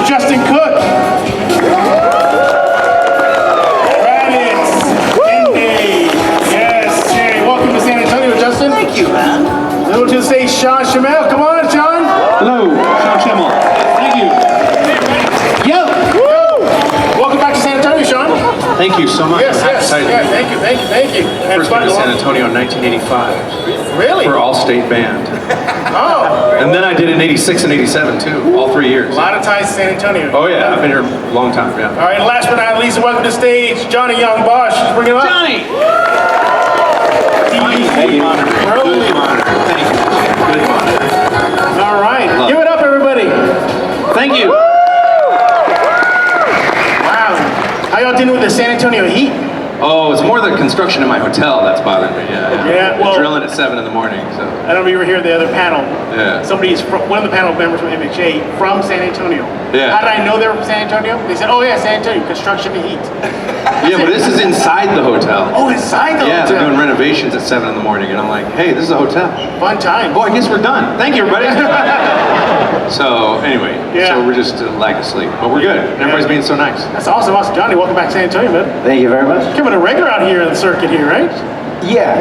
Justin Cook. Thank you, man. Little to say Sean Shemmel. Come on, Sean. Hello, Sean Shemmel. Thank you. Yo. Welcome back to San Antonio, Sean. Thank you so much. Yes. Thank you. First been to San Antonio in 1985. Really? For all-state band. Oh. And then I did in 86 and 87 too, all 3 years. A lot of ties to San Antonio. Oh yeah, I've been here a long time, yeah. All right, last but not least, welcome to the stage, Johnny Yong Bosch. Bring him up. Johnny! Good monitor. Good monitor. Thank you. Good monitor. All right. Give it up, everybody. Thank you. Wow. How y'all dealing with the San Antonio heat? Oh, it's more the construction in my hotel that's bothering me. Yeah, well, They're drilling at 7 in the morning, so. I don't know if you were here at the other panel. Yeah. Somebody's one of the panel members from MHA from San Antonio. Yeah. How did I know they were from San Antonio? They said, oh yeah, San Antonio, construction and heat. Yeah, but this is inside the hotel. Oh, inside the Yeah, hotel. they're doing renovations at 7 in the morning, and I'm like, hey, this is a hotel. Fun time. Oh, I guess we're done. Thank you, everybody. So, anyway, so we're just lack of sleep, but we're good. Everybody's being so nice. That's awesome. Johnny, welcome back to San Antonio, man. Thank you very much. Coming a regular out here on the circuit here, right? Yeah.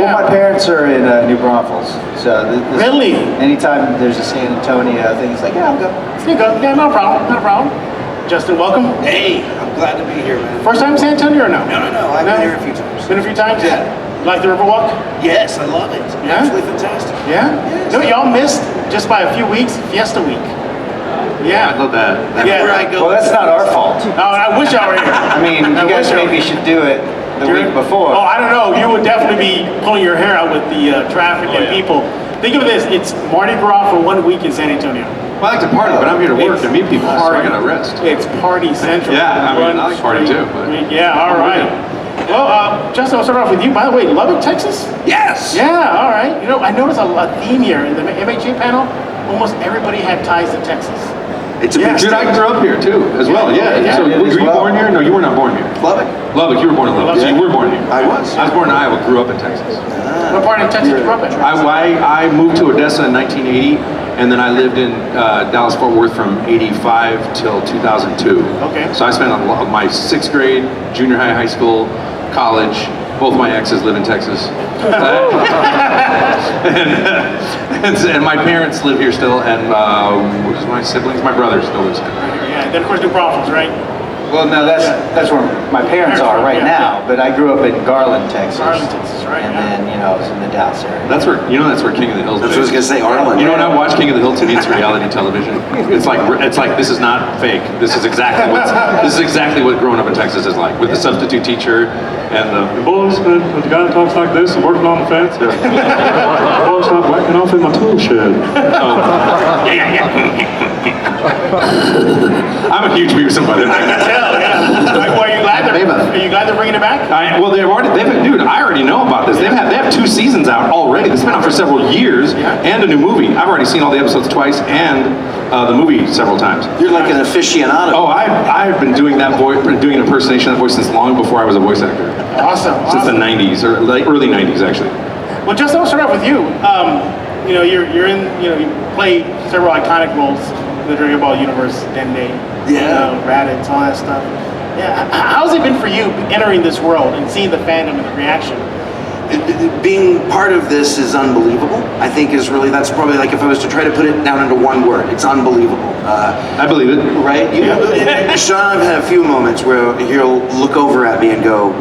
Well, my parents are in New Braunfels, so Really? Anytime there's a San Antonio thing, it's like, yeah, I'll go. There you go. Yeah, no problem. Justin, welcome. Hey, I'm glad to be here, man. First time in San Antonio or no? No. I've been here a few times. Been a few times? Yeah. Like the Riverwalk? Yes, I love it. Yeah? Absolutely fantastic. Yeah? Yes. No, y'all missed just by a few weeks Fiesta Week. I Yeah. love that. That's where I go. Well, that's not our fault. Oh, I wish y'all were here. I mean, you guys maybe should do it the week before. Oh, I don't know. You would definitely be pulling your hair out with the traffic and people. Think of this. It's Mardi Gras for 1 week in San Antonio. Well, I like to party, but I'm here to work and meet people, so I gotta rest. It's party central. Yeah, I mean, I like to party too, but... Yeah, all right. Well, Justin, I'll start off with you. By the way, Lubbock, Texas? Yes. Yeah, all right. You know, I noticed a theme here in the MHA panel. Almost everybody had ties to Texas. It's a big Dude, I grew up here too, as well. Yeah. So, were you born here? No, you were not born here. Lubbock. Lubbock, you were born in Lubbock. So you were born here. I was. I was born in Iowa, grew up in Texas. What part of Texas did you grow up in? I moved to Odessa in 1980, and then I lived in Dallas-Fort Worth from 85 till 2002. Okay. So I spent a lot of my 6th grade, junior high, high school, college. Both my exes live in Texas. and my parents live here still, and my siblings, my brother still lives here. Yeah, then of course New Braunfels, right? Well, no, that's where my parents are right now. But I grew up in Garland, Texas. Garland, Texas, right? And then I was in the Dallas area. That's where King of the Hills is. That's what I was gonna say, Arlen. You know, when I watch King of the Hill, to me it's reality television. It's like this is not fake. This is exactly what growing up in Texas is like, with the substitute teacher and the boys. The guy talks like this and working on the fence. Yeah. Boys not whacking off in my tool shed. I'm a huge Beavis and Butthead. I can tell, yeah. Like, well, are you glad they're bringing it back? I already know about this. They have 2 seasons out already. It's been out for several years, and a new movie. I've already seen all the episodes twice, and the movie several times. You're like an aficionado. Oh, I've been doing that voice, doing an impersonation of that voice since long before I was a voice actor. Awesome. Since the 90s, or like early 90s, actually. Well, Justin, I'll start off with you. You know, you play several iconic roles in the Dragon Ball universe, Dende, Raditz, all that stuff. Yeah, how's it been for you entering this world and seeing the fandom and the reaction? Being part of this is unbelievable. I think that's probably like if I was to try to put it down into one word, it's unbelievable. I believe it. Right? Sean, I've had a few moments where he'll look over at me and go,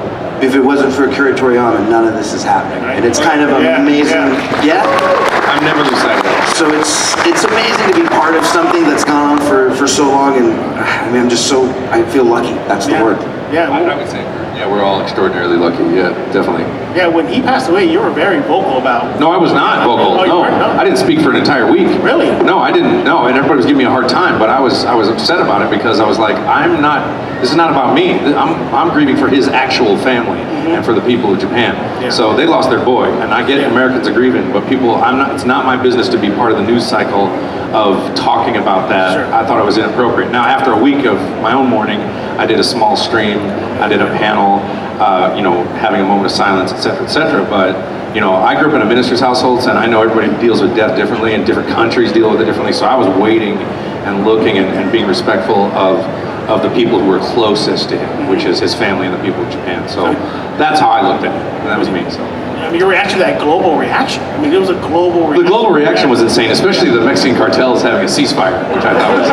if it wasn't for Akira Toriyama, none of this is happening. And it's kind of amazing. I've never lose sight of that. So it's amazing to be part of something that's gone on for so long, and I mean, I feel lucky. That's the word. Yeah, I would say we're all extraordinarily lucky. Yeah, definitely. Yeah, when he passed away, you were very vocal about. No, I was not vocal. Oh, you weren't? No, I didn't speak for an entire week. Really? No, I didn't. No, and everybody was giving me a hard time, but I was upset about it because I was like, this is not about me. I'm grieving for his actual family and for the people of Japan. Yeah. So they lost their boy, and I get Americans are grieving, but it's not my business to be part of the news cycle of talking about that. Sure. I thought it was inappropriate. Now, after a week of my own mourning, I did a small stream, I did a panel, having a moment of silence, et cetera, et cetera. But you know, I grew up in a minister's household, and I know everybody deals with death differently, and different countries deal with it differently. So I was waiting and looking and being respectful of the people who were closest to him, which is his family and the people of Japan. So that's how I looked at it, and that was me. So. I mean, your reaction to that global reaction. I mean, it was a global reaction. The global reaction was insane, especially the Mexican cartels having a ceasefire, which I thought was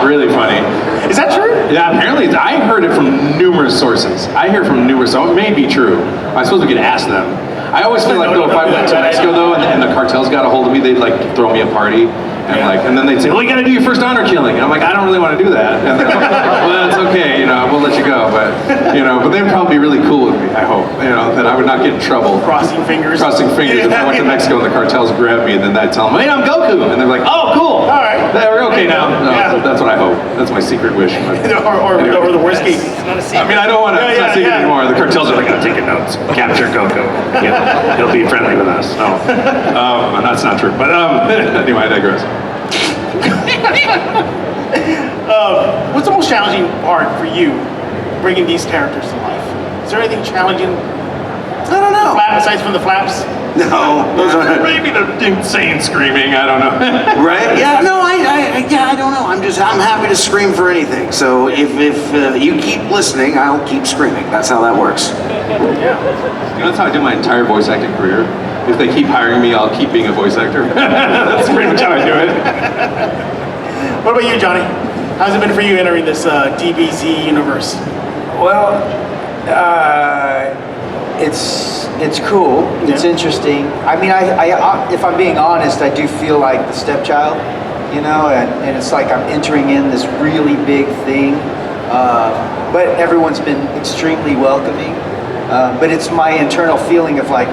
really funny. Is that true? Yeah, apparently I heard it from numerous sources. I hear from numerous, so it may be true. I suppose we could ask them. I always feel like, though, if I went to Mexico, though, and the cartels got a hold of me, they'd like throw me a party. And then they'd say, well, you gotta do your first honor killing. And I'm like, I don't really want to do that. And they're like, well, it's okay, you know, we'll let you go. But they would probably be really cool with me, I hope. You know, that I would not get in trouble. Crossing fingers. If I went to Mexico and the cartels grabbed me, and then I'd tell them, hey, I'm Goku. And they're like, oh, cool. All right. We're okay now. No, that's what I hope. That's my secret wish. or the worst case, it's not a secret. I mean, I don't want to. It's not secret anymore. The cartels are like, I'm taking notes. Capture Goku. He'll be friendly with us. No, that's not true. But anyway, I digress. What's the most challenging part for you bringing these characters to life? Is there anything challenging? I don't know. Aside from the flaps? No, those are Maybe the insane screaming. I don't know. right. Yeah, no, I don't know. I'm happy to scream for anything. So if you keep listening, I'll keep screaming. That's how that works. Yeah. You know, that's how I did my entire voice acting career. If they keep hiring me, I'll keep being a voice actor. That's pretty much how I do it. What about you, Johnny? How's it been for you entering this DBZ universe? Well, it's cool. It's interesting. I mean, I if I'm being honest, I do feel like the stepchild, you know, and it's like I'm entering in this really big thing. But everyone's been extremely welcoming. But it's my internal feeling of like,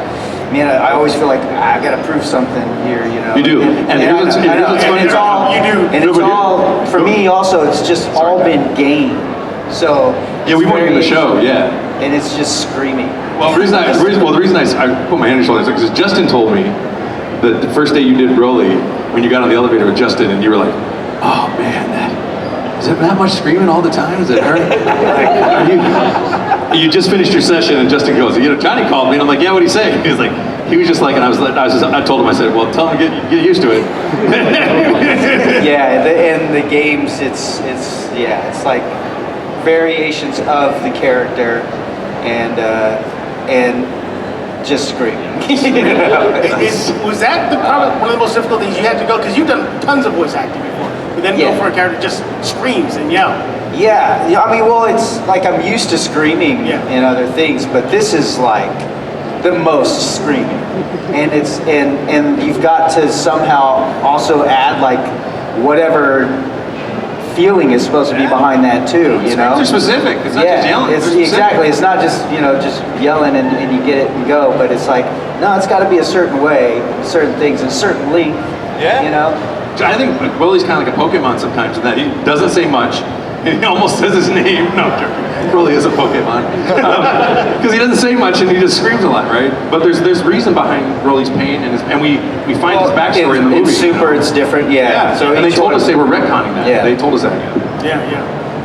man, I always feel like I gotta prove something here, you know. You do, and it's all you do. and it's all for me. Also, it's just all been game. So yeah, we wanted the show, yeah. And it's just screaming. Well, the reason I put my hand on your shoulder is because Justin told me that the first day you did Broly, when you got on the elevator with Justin, and you were like, oh man, is it that much screaming all the time? Is it hurt? You just finished your session, and Justin goes, Johnny called me, and I'm like, yeah, what'd he say? He was just like, and I told him, I said, well, tell him to get used to it. Yeah, in the games, it's like variations of the character, and just screaming. Was that probably one of the most difficult things you had to go? Because you've done tons of voice acting before, but then go for a character that just screams and yell. Yeah, I mean, well, it's like I'm used to screaming in other things, but this is like the most screaming, and it's and you've got to somehow also add like whatever feeling is supposed to be behind that too, you know. It's specific. It's not just yelling. Exactly. It's not just just yelling and you get it and go, but it's like no, it's got to be a certain way, certain things, and certain length. Yeah. You know. I think Broly's kind of like a Pokemon sometimes in that he doesn't say much. He almost says his name. No, Broly is a Pokemon. Because he doesn't say much and he just screams a lot, right? But there's reason behind Broly's pain and we find his backstory in the movie. It's super, it's different, yeah. So and they told us they were retconning that. Yeah. They told us that again.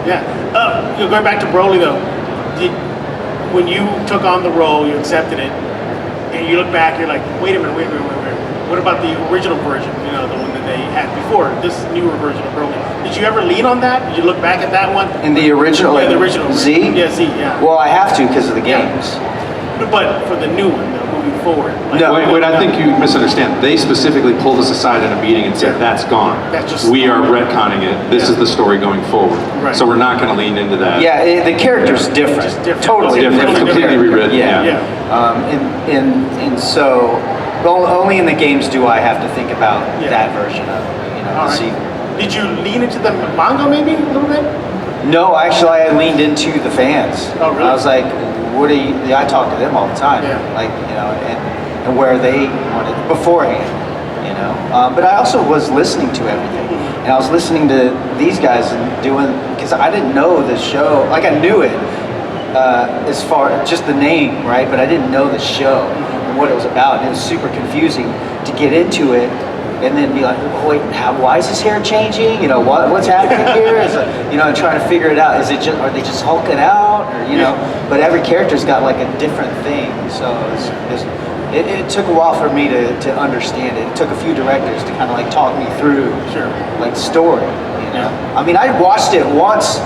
Yeah. Going back to Broly though, when you took on the role, you accepted it, and you look back, you're like, wait a minute. What about the original version? You know, the one that they had before, this newer version of Broly. Did you ever lean on that? Did you look back at that one? In the original? Yeah, the original. Z? Yeah, Z, yeah. Well, I have to because of the games. But for the new one, though, moving forward. No, wait, I think you misunderstand. They specifically pulled us aside in a meeting and said, that's gone. We are retconning it. This is the story going forward. Right. So we're not going to lean into that. Yeah, the character's different. Totally different. Completely rewritten. Yeah. And so only in the games do I have to think about that version of the sequel. Did you lean into the manga maybe a little bit? No, actually I leaned into the fans. Oh, really? I was like, what are you, I talk to them all the time. Yeah. Like, and where they wanted beforehand, But I also was listening to everything. And I was listening to these guys and doing, because I didn't know the show, like I knew it as far, just the name, right? But I didn't know the show and what it was about. And it was super confusing to get into it and then be like, oh, wait, why is his hair changing? What's happening here? And trying to figure it out. Are they just hulking out? Or, But every character's got like a different thing. So it's it took a while for me to understand it. It took a few directors to kind of like talk me through, like story. You know, I mean, I watched it once.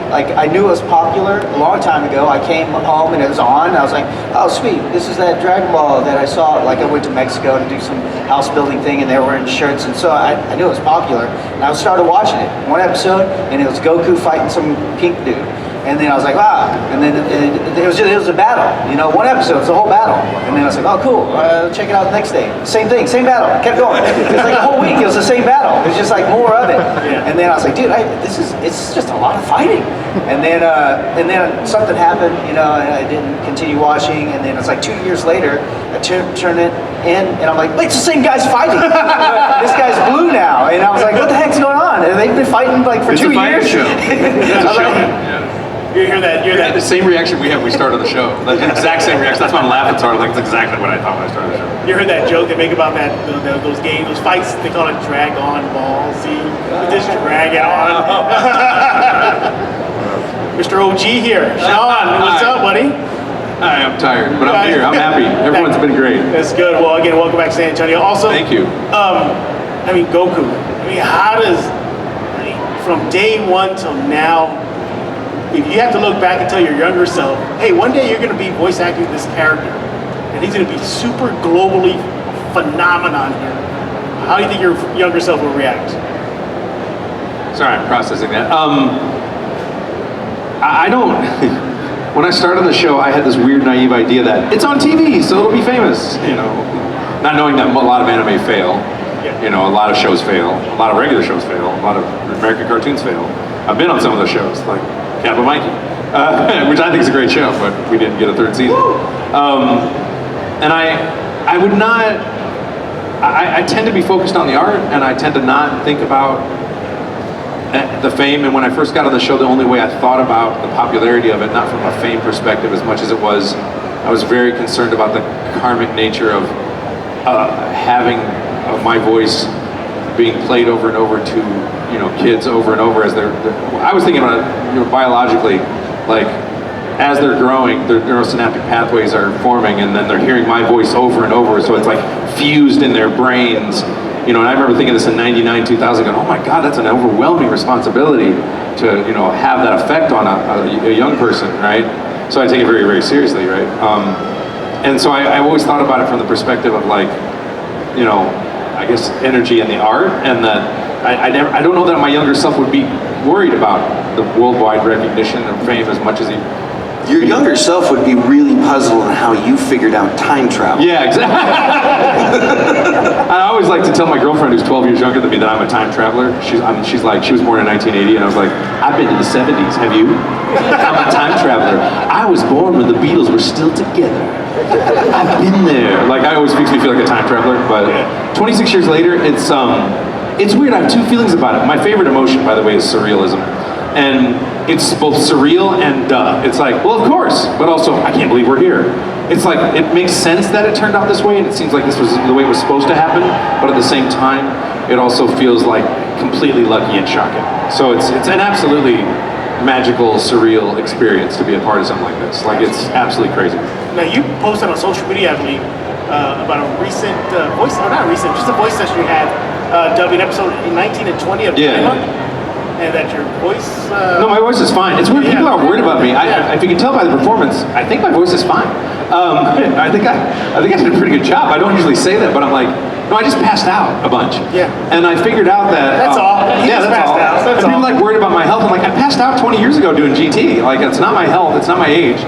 Like I knew it was popular a long time ago. I came home and it was on. And I was like, oh sweet, this is that Dragon Ball that I saw. Like I went to Mexico to do some house building thing, and they were wearing shirts, and so I knew it was popular. And I started watching it. One episode, and it was Goku fighting some pink dude. And then I was like, wow. And then it was a battle. You know, one episode, it's a whole battle. And then I was like, oh, cool. Check it out the next day. Same thing, same battle. Kept going. It was like a whole week. It was the same battle. It was just like more of it. And then I was like, dude, it's just a lot of fighting. And then something happened, you know, and I didn't continue watching. And then it's like 2 years later, I turned it in, and I'm like, wait, it's the same guy's fighting. This guy's blue now. And I was like, what the heck's going on? And they've been fighting like for 2 years. Show. It's a show. Yeah. You hear that? The same reaction we had when we started the show. The exact same reaction. That's why I'm laughing so hard. Like, it's exactly what I thought when I started the show. You heard that joke they make about that those games, those fights? They call it drag on ball. See, we just drag it on. Mr. OG here, Sean. What's up, buddy? Hi, I'm tired, but I'm here. I'm happy. Everyone's been great. That's good. Well, again, welcome back to San Antonio. Also, thank you. I mean, Goku. I mean, how does from day one till now? If you have to look back and tell your younger self, hey, one day you're going to be voice acting this character, and he's going to be super globally phenomenon here. How do you think your younger self will react? Sorry, I'm processing that. I don't. When I started the show, I had this weird, naive idea that it's on TV, so it'll be famous. You know, not knowing that a lot of anime fail. You know, a lot of shows fail. A lot of regular shows fail. A lot of American cartoons fail. I've been on some of those shows, like Kappa Mikey, which I think is a great show, but we didn't get a third season. And I would not. I tend to be focused on the art, and I tend to not think about the fame. And when I first got on the show, the only way I thought about the popularity of it, not from a fame perspective as much as it was, I was very concerned about the karmic nature of having my voice being played over and over to, you know, kids over and over as they're I was thinking about it, you know, biologically, like as they're growing, their neurosynaptic pathways are forming, and then they're hearing my voice over and over, so it's like fused in their brains. You know, and I remember thinking this in 99, 2000, going, oh my God, that's an overwhelming responsibility to, you know, have that effect on a young person, right? So I take it very, very seriously, right? And so I always thought about it from the perspective of like, you know, I guess energy in the art, and that I don't know that my younger self would be worried about the worldwide recognition and fame as much as he. Your younger self would be really puzzled on how you figured out time travel. Yeah, exactly. I always like to tell my girlfriend, who's 12 years younger than me, that I'm a time traveler. She's like, she was born in 1980, and I was like, I've been to the 70s. Have you? I'm a time traveler. I was born when the Beatles were still together. I've been there. Like, I always makes me feel like a time traveler. But 26 years later, it's weird. I have two feelings about it. My favorite emotion, by the way, is surrealism. And it's both surreal and duh. It's like, well, of course, but also, I can't believe we're here. It's like, it makes sense that it turned out this way, and it seems like this was the way it was supposed to happen, but at the same time, it also feels like completely lucky and shocking. So it's an absolutely magical, surreal experience to be a part of something like this. Like, it's absolutely crazy. Now, you posted on social media, I believe, about a recent voice, or not recent, just a voice session you had dubbing episode 19 and 20 of Daima. And that your voice... No, my voice is fine. It's weird. People are worried about me. If you can tell by the performance, I think my voice is fine. I think I did a pretty good job. I don't usually say that, but I'm like, no, I just passed out a bunch. Yeah. And I figured out that... That's all. Yeah, that's all. That's people like worried about my health. I'm like, I passed out 20 years ago doing GT. Like, it's not my health. It's not my age.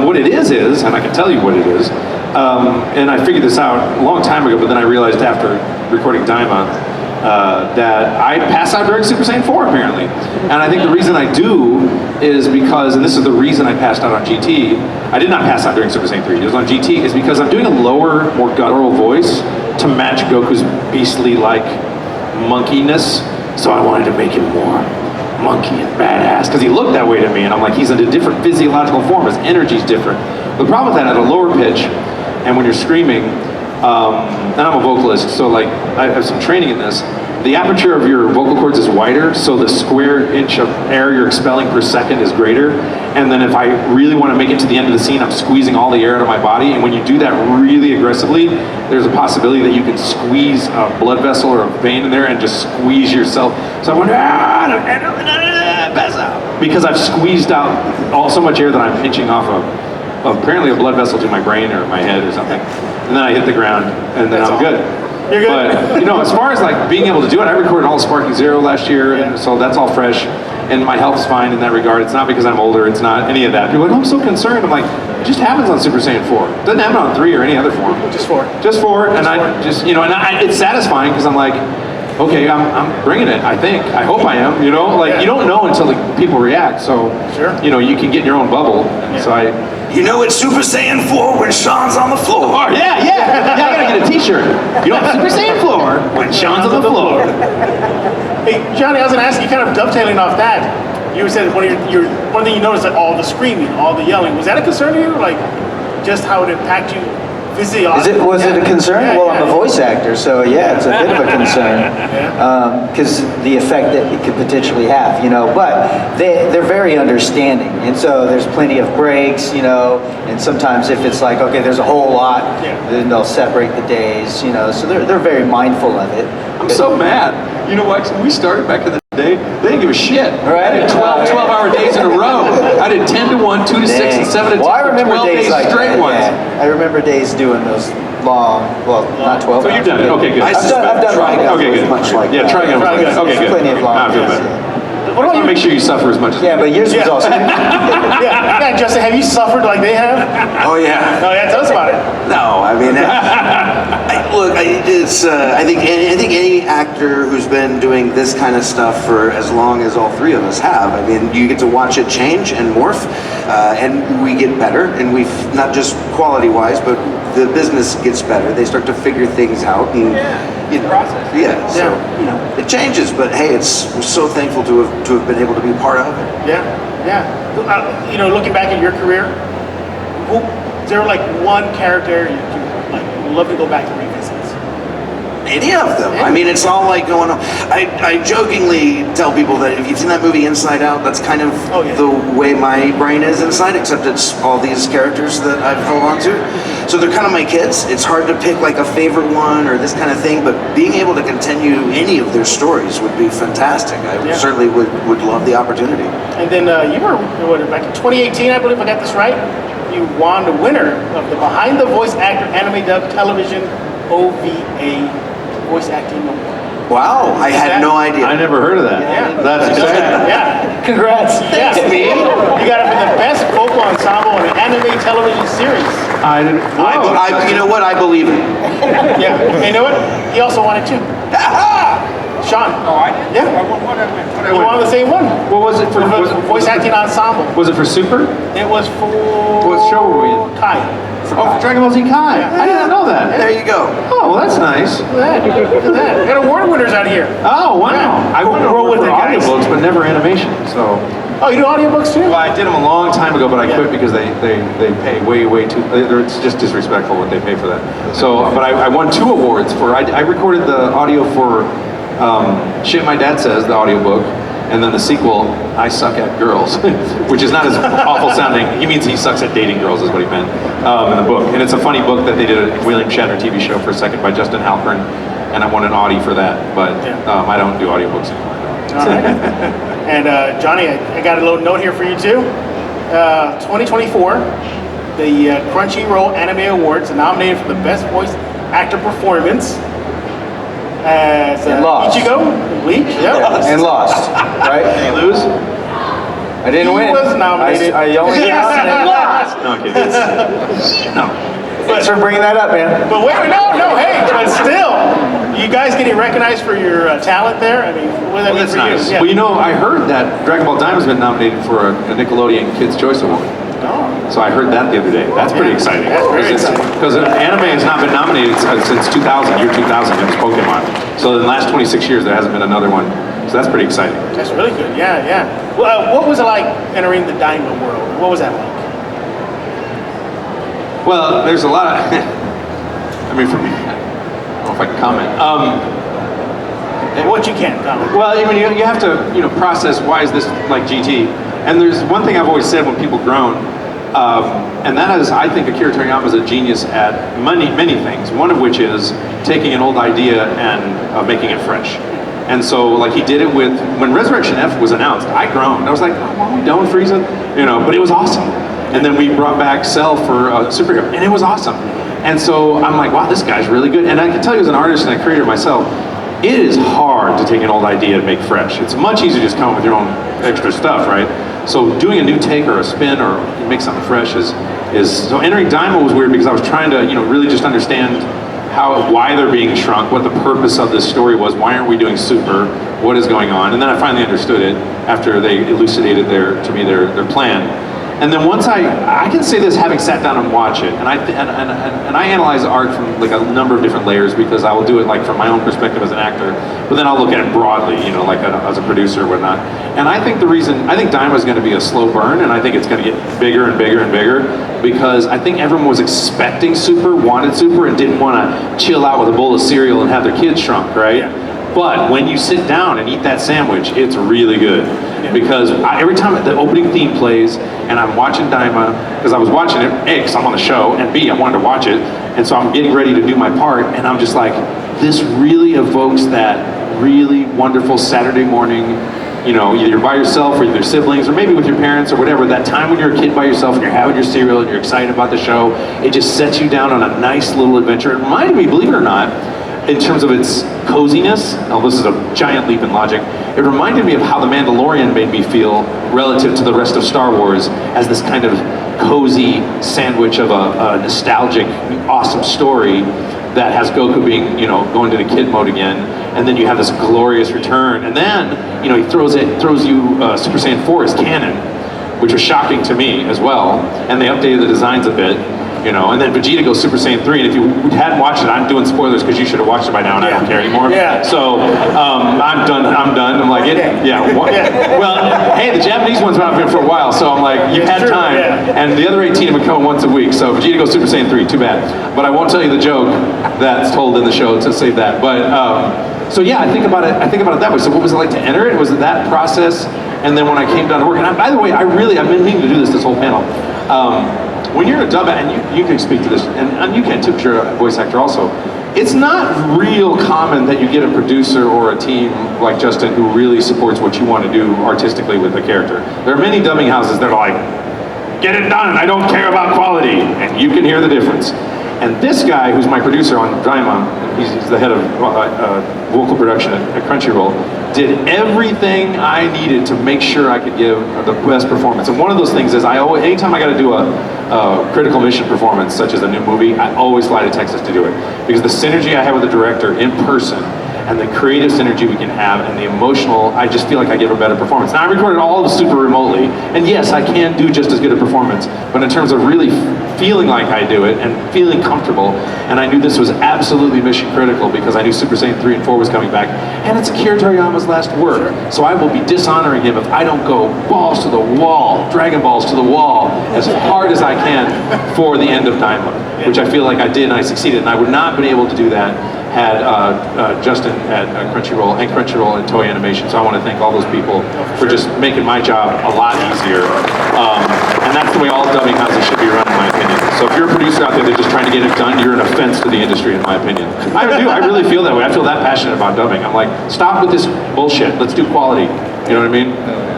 What it is, and I can tell you what it is, and I figured this out a long time ago, but then I realized after recording Daima, that I pass out during Super Saiyan 4 apparently. And I think the reason I do is because, and this is the reason I passed out on GT, I did not pass out during Super Saiyan 3, it was on GT, is because I'm doing a lower, more guttural voice to match Goku's beastly-like monkeyness, so I wanted to make him more monkey and badass, because he looked that way to me, and I'm like, he's in a different physiological form, his energy's different. The problem with that, at a lower pitch, and when you're screaming, and I'm a vocalist, so like I have some training in this. the aperture of your vocal cords is wider, so the square inch of air you're expelling per second is greater. And then if I really want to make it to the end of the scene, I'm squeezing all the air out of my body. And when you do that really aggressively, there's a possibility that you can squeeze a blood vessel or a vein in there and just squeeze yourself. So I went, pass out. Because I've squeezed out so much air that I'm pinching off of apparently a blood vessel to my brain or my head or something. And then I hit the ground, and then I'm good. You're good. But, you know, as far as like being able to do it, I recorded all of Sparking Zero last year, and so that's all fresh. And my health's fine in that regard. It's not because I'm older, it's not any of that. People are like, oh, I'm so concerned. I'm like, it just happens on Super Saiyan 4. It doesn't happen on 3 or any other form. Just 4. Just 4, and I just, you know, it's satisfying because I'm like, okay, I'm bringing it, I think. I hope I am, you know? Like, you don't know until people react, so, you know, you can get in your own bubble. So You know it's Super Saiyan 4 when Sean's on the floor. Oh, yeah, I gotta get a t-shirt. You know, Super Saiyan floor when Sean's on the floor. Hey, Johnny, I was gonna ask you, kind of dovetailing off that, you said one thing you noticed, that all the screaming, all the yelling, was that a concern to you? Like, just how it impacted you physiologically? Was it a concern? Well, I'm a voice actor, so yeah, it's a bit of a concern because the effect that it could potentially have, you know. But they're very understanding, and so there's plenty of breaks, you know. And sometimes if it's like, okay, there's a whole lot, then they'll separate the days, you know. So they're very mindful of it. I'm so mad. You know what? When we started back in the day, they didn't give a shit. Right. I did 12-hour days in a row. I did 10 to 1, 2 to 6, and 7 to 10. Well, I remember 12 days like straight that, ones. yeah. I remember days doing those long, well, not 12 So hours. you've done it. Okay, good. I've done long hours. Okay, good. Much like Yeah, try again. Okay, good. Plenty of long I feel hours, better. What about you? Make sure you suffer as much as Yeah, but yours was also. Yeah, Justin, have you suffered like they have? Oh yeah. Oh yeah, tell us about it. No, I mean, I think any actor who's been doing this kind of stuff for as long as all three of us have, I mean, you get to watch it change and morph, and we get better, and we've not just quality-wise, but the business gets better. They start to figure things out, and you know, so you know, it changes. But hey, we're so thankful to have been able to be part of it. Yeah. You know, looking back at your career, is there like one character you like love to go back and revisit? Any of them. I mean, it's all like going on. I jokingly tell people that if you've seen that movie Inside Out, that's kind of the way my brain is inside, except it's all these characters that I've held on to. So they're kind of my kids. It's hard to pick like a favorite one or this kind of thing, but being able to continue any of their stories would be fantastic. I certainly would love the opportunity. And then you were, back in 2018, I believe I got this right, you won the winner of the Behind the Voice Actor Anime Dub Television OVA Voice Acting Award. Wow, I had no idea. I never heard of that. Yeah. That's exciting. Yeah. Congrats. Yeah. Me? You got it for the best vocal ensemble in an anime television series. I didn't. You know what? I believe it. Yeah. And you know what? He also won it too. Sean. Oh, I did? Yeah. What You won the same one. What was it for? Voice acting ensemble. Was it for Super? It was for What show were we in? Kai. Oh, for Dragon Ball Z Kai. I didn't know that. There you go. Oh, well, that's nice. Look at that. Look at that. We got award winners out here. Oh, wow. Yeah. I won an Roll award with for it, guys. audiobooks, but never animation. So, Oh, you do audiobooks too? well, I did them a long time ago, but I quit because they pay way too. It's just disrespectful what they pay for that. So, but I won 2 awards for. I recorded the audio for Shit My Dad Says, the audiobook. And then the sequel, I Suck at Girls, which is not as awful sounding. He means he sucks at dating girls is what he meant in the book. And it's a funny book that they did a William Shatner TV show for a second by Justin Halpern, and I won an Audie for that. But I don't do audiobooks anymore. All right. And Johnny, I got a little note here for you too. 2024, the Crunchyroll Anime Awards are nominated for the Best Voice Actor Performance as And lost. Ichigo, Bleach, And lost, right? Did you lose? I didn't He win. was nominated. I only Yes, nominated. lost. No, I'm kidding. No. Thanks for bringing that up, man. But wait, no, hey, but still, you guys getting recognized for your talent there? I mean, what does that mean Well, that's for nice. you? Yeah. Well, you know, I heard that Dragon Ball Daima's been nominated for a Nickelodeon Kids' Choice Award. Oh. So I heard that the other day. That's pretty exciting. That's very exciting. Because anime has not been nominated since 2000, year 2000, it was Pokemon. So in the last 26 years, there hasn't been another one. So that's pretty exciting. That's really good. Yeah. Well, what was it like entering the Daima world? What was that like? Well, there's a lot of, I mean, for me, I don't know if I can comment. And what you can. Well, I mean, you have to, process why is this like GT. And there's one thing I've always said when people groan, and that is, I think Akira Toriyama is a genius at many things. One of which is taking an old idea and making it fresh. And so, like, he did it with, when Resurrection F was announced, I groaned. I was like, oh, are we done with Frieza? But it was awesome. And then we brought back Cell for Superhero, and it was awesome. And so I'm like, wow, this guy's really good. And I can tell you as an artist and a creator myself, it is hard to take an old idea and make fresh. It's much easier to just come up with your own extra stuff, right? So doing a new take or a spin or make something fresh is so entering Daima was weird because I was trying to, really just understand why they're being shrunk, what the purpose of this story was, why aren't we doing Super, what is going on, and then I finally understood it after they elucidated their plan. And then once I can say this having sat down and watched it, and I analyze art from like a number of different layers because I will do it like from my own perspective as an actor, but then I'll look at it broadly, as a producer or whatnot. And I think Daima is going to be a slow burn, and I think it's going to get bigger and bigger and bigger because I think everyone was expecting Super, wanted Super, and didn't want to chill out with a bowl of cereal and have their kids shrunk, right? Yeah. But when you sit down and eat that sandwich, it's really good. Because every time the opening theme plays and I'm watching Daima, because I was watching it, A, because I'm on the show, and B, I wanted to watch it, and so I'm getting ready to do my part, and I'm just like, this really evokes that really wonderful Saturday morning, either you're by yourself or with your siblings, or maybe with your parents or whatever, that time when you're a kid by yourself and you're having your cereal and you're excited about the show, it just sets you down on a nice little adventure. It reminded me, believe it or not, in terms of its coziness, now this is a giant leap in logic, it reminded me of how The Mandalorian made me feel relative to the rest of Star Wars as this kind of cozy sandwich of a nostalgic, awesome story that has Goku being, going to the kid mode again, and then you have this glorious return, and then, he throws you Super Saiyan 4 as canon, which was shocking to me as well, and they updated the designs a bit. And then Vegeta goes Super Saiyan 3, and if you hadn't watched it, I'm doing spoilers because you should have watched it by now, and I don't care anymore. Yeah. So I'm done. I'm like, well, hey, the Japanese ones went up here for a while, so I'm like, you've had time, and the other 18 have been coming once a week. So Vegeta goes Super Saiyan 3, too bad. But I won't tell you the joke that's told in the show to save that. But so yeah, I think about it that way. So what was it like to enter it? Was it that process? And then when I came down to work, and by the way, I've been meaning to do this whole panel. When you're a dub, and you can speak to this, and you can too, because you're a voice actor also, it's not real common that you get a producer or a team like Justin who really supports what you want to do artistically with the character. There are many dubbing houses that are like, get it done, I don't care about quality, and you can hear the difference. And this guy, who's my producer on Daima, he's the head of vocal production at Crunchyroll, did everything I needed to make sure I could give the best performance. And one of those things is anytime I got to do a critical mission performance, such as a new movie, I always fly to Texas to do it. Because the synergy I have with the director in person, and the creative synergy we can have, and the emotional, I just feel like I give a better performance. Now, I recorded all of super remotely, and yes, I can do just as good a performance, but in terms of really feeling like I do it, and feeling comfortable, and I knew this was absolutely mission critical because I knew Super Saiyan 3 and 4 was coming back, and it's Akira Toriyama's last work, so I will be dishonoring him if I don't go balls to the wall, Dragon Balls to the wall, as hard as I can for the end of Daima, which I feel like I did, and I succeeded, and I would not have been able to do that had Justin at Crunchyroll and Toei Animation. So I want to thank all those people for just making my job a lot easier. And that's the way all dubbing houses should be run, in my opinion. So if you're a producer out there that's just trying to get it done, you're an offense to the industry, in my opinion. I do. I really feel that way. I feel that passionate about dubbing. I'm like, stop with this bullshit. Let's do quality. You know what I mean?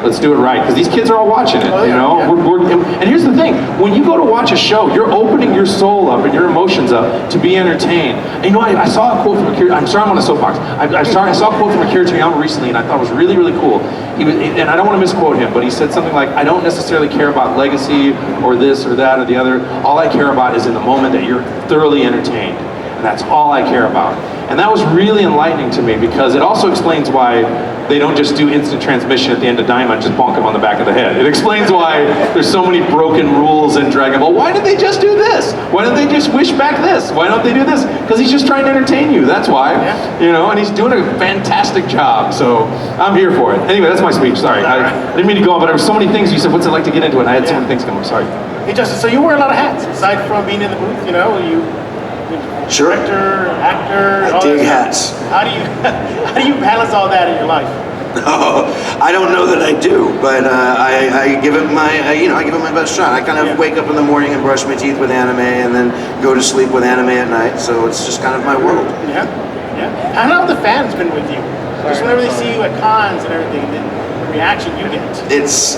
Let's do it right, because these kids are all watching it, you know? And here's the thing, when you go to watch a show, you're opening your soul up and your emotions up to be entertained. And you know, I saw a quote from Akira, I'm sorry I'm on a soapbox, I saw a quote from Akira Toriyama recently, and I thought it was really, really cool. And I don't want to misquote him, but he said something like, I don't necessarily care about legacy or this or that or the other. All I care about is in the moment that you're thoroughly entertained. And that's all I care about. And that was really enlightening to me, because it also explains why they don't just do instant transmission at the end of Daima and just bonk him on the back of the head. It explains why there's so many broken rules in Dragon Ball. Why did they just do this? Why don't they just wish back this? Why don't they do this? Because he's just trying to entertain you, that's why. You know, and he's doing a fantastic job, so I'm here for it. Anyway, that's my speech, sorry. I didn't mean to go on, but there were so many things. You said, what's it like to get into it? And I had so many things come up, sorry. Hey Justin, so you wear a lot of hats, aside from being in the booth, you know, Sure. director, actor. I all dig that stuff. hats. How do you how do you balance all that in your life? I don't know that I do, but I give it my I give it my best shot. I kind of wake up in the morning and brush my teeth with anime, and then go to sleep with anime at night. So it's just kind of my world. Yeah, yeah. How have the fans been with you? Just whenever they see you at cons and everything, the reaction you get. It's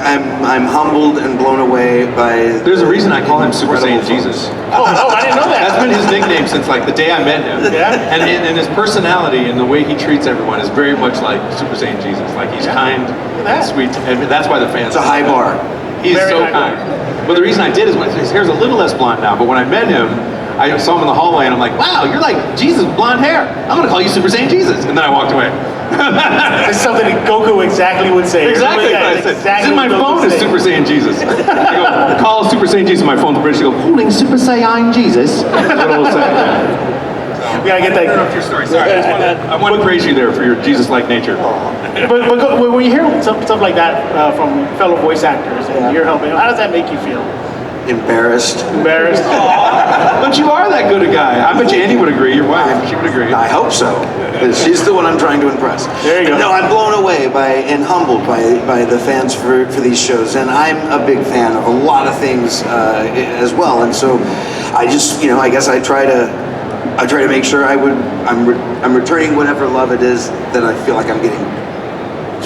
I'm humbled and blown away by. There's a reason I call him Super Saiyan Jesus. Oh, I didn't know that. That's been his nickname since like the day I met him. Yeah. And his personality and the way he treats everyone is very much like Super Saiyan Jesus. Like he's kind and sweet, and that's why the fans. It's a high bar. He's Very so high kind. bar. But the reason I did is when his hair's a little less blonde now. But when I met him, I saw him in the hallway and I'm like, wow, you're like Jesus with blonde hair. I'm gonna call you Super Saiyan Jesus. And then I walked away. It's something that Goku exactly would say. Exactly. Yeah, What I said. exactly It's in my what Goku phone would is say. Super Saiyan Jesus. I go, call Super Saiyan Jesus. My phone's British. I go, calling Super Saiyan Jesus. That's what it'll say. We gotta get that. Interrupt your story. Sorry, I want to praise you there for your Jesus-like nature. But when you hear stuff like that from fellow voice actors and you're helping, how does that make you feel? Embarrassed. Embarrassed? But you are that good a guy. I bet you Annie would agree. Your wife, she would agree. I hope so. She's the one I'm trying to impress. There you go. No, I'm blown away by and humbled by the fans for these shows, and I'm a big fan of a lot of things as well. And so, I just I guess I try to make sure I'm returning whatever love it is that I feel like I'm getting.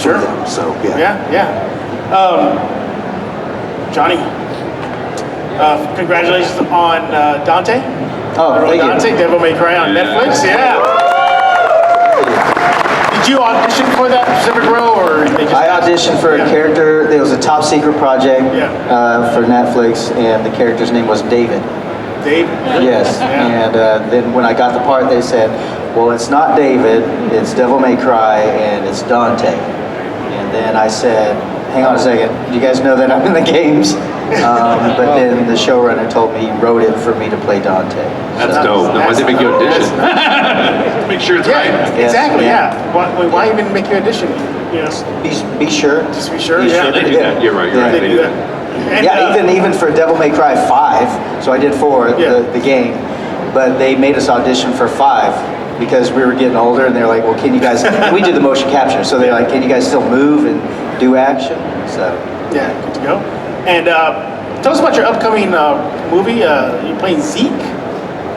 Sure. Them. So Yeah. Johnny, congratulations on Dante. Oh, thank you. Dante, Devil May Cry on Netflix. Yeah. Did you audition for that specific role, or they just I auditioned for a character. It was a top secret project for Netflix, and the character's name was David. Dave? Yes. Yeah. And then when I got the part, they said, well, it's not David, it's Devil May Cry, and it's Dante. And then I said, hang on a second, you guys know that I'm in the games? But then the showrunner told me he wrote it for me to play Dante. That's dope. Then why did they make you audition? Make sure it's right. Yeah, exactly. Yeah. Why even make you audition? You know, Be sure. just be sure. Be Yeah. sure. They do that. You're right. You're Yeah. right. They do that. And, Yeah, even for Devil May Cry 5, so I did 4, the game, but they made us audition for 5 because we were getting older, and they're like, well, can you guys, we did the motion capture, so they're like, can you guys still move and do action? So Yeah, good to go. And tell us about your upcoming movie. You're playing Zeke.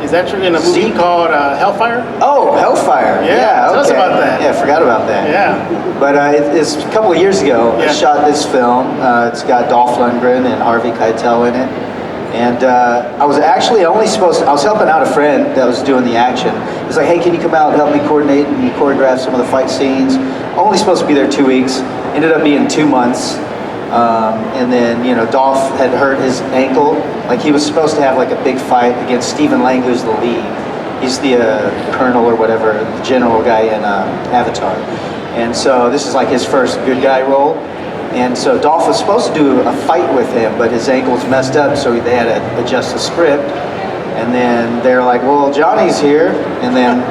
Is that true? In a movie Zeke? called Hellfire? Oh, Hellfire. Yeah, tell us about that. Yeah, forgot about that. Yeah. But it's a couple of years ago, I Yeah. shot this film. It's got Dolph Lundgren and Harvey Keitel in it. And I was actually only I was helping out a friend that was doing the action. He's like, hey, can you come out and help me coordinate and choreograph some of the fight scenes? Only supposed to be there 2 weeks. Ended up being 2 months. And then, Dolph had hurt his ankle. Like, he was supposed to have like a big fight against Stephen Lang, who's the lead. He's the colonel or whatever, the general guy in Avatar. And so this is like his first good guy role. And so Dolph was supposed to do a fight with him, but his ankle's messed up, so they had to adjust the script. And then they're like, well, Johnny's here. And then,